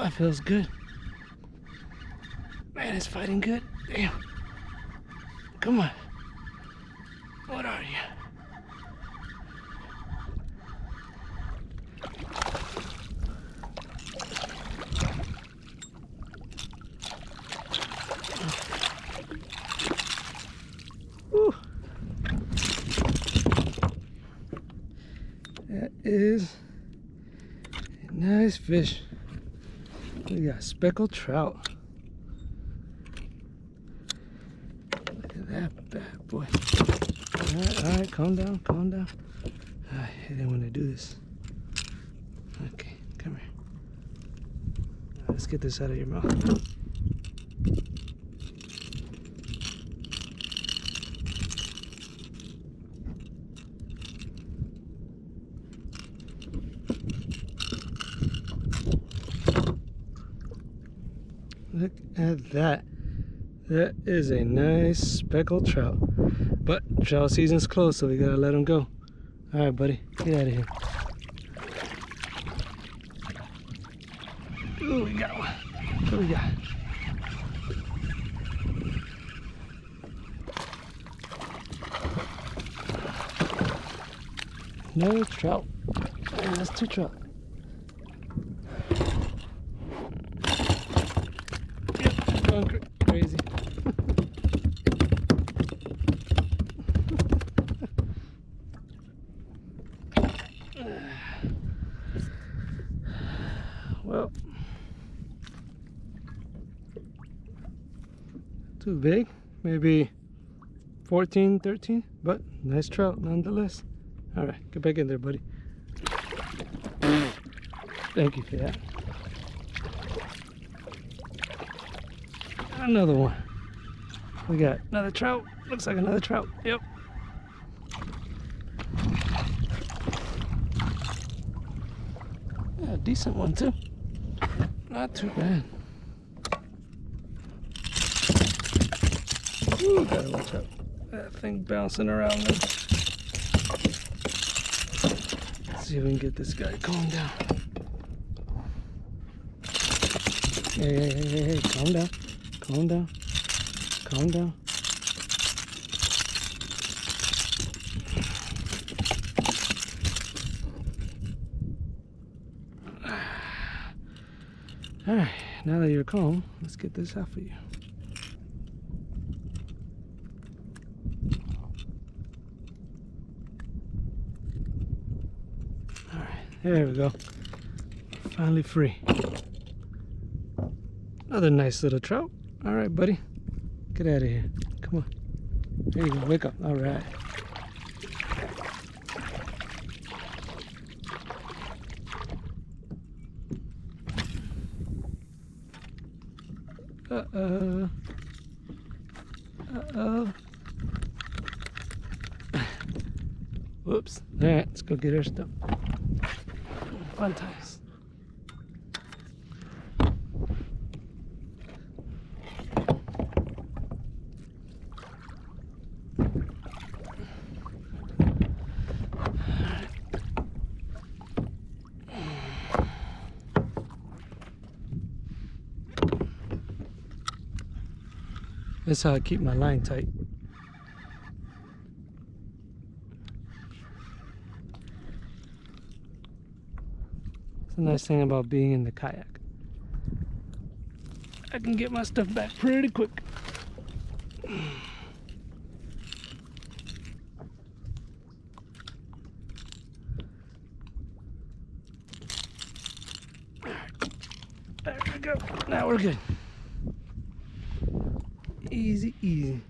that feels good. Man, it's fighting good. Damn. Come on. What are you? Woo. That is a nice fish. We got speckled trout. Look at that bad boy. All right, calm down, calm down. I didn't want to do this. Okay, come here. Let's get this out of your mouth. Look at that. That is a nice speckled trout. But trout season's closed, so we gotta let him go. All right, buddy, get out of here. Ooh, we got one. What do we got? No trout. Oh, that's 2 trout. Yep, going crazy. Well, too big, maybe 14, 13, but nice trout nonetheless. All right, get back in there, buddy. Thank you for that. Another one. We got another trout. Looks like another trout. Yep. Yeah, a decent one too. Not too bad. Ooh, gotta watch out. That thing bouncing around there. Let's see if we can get this guy calmed down. Hey, calm down. Calm down. Calm down. All right, now that you're calm, let's get this out for you. All right, there we go. Finally free. Another nice little trout. All right, buddy, get out of here. Come on. There you go. Wake up. All right. Uh-oh. Uh-oh. Whoops. All right, let's go get our stuff. Fun times. That's how I keep my line tight. It's a nice thing about being in the kayak. I can get my stuff back pretty quick. There we go. Now we're good. Easy, easy.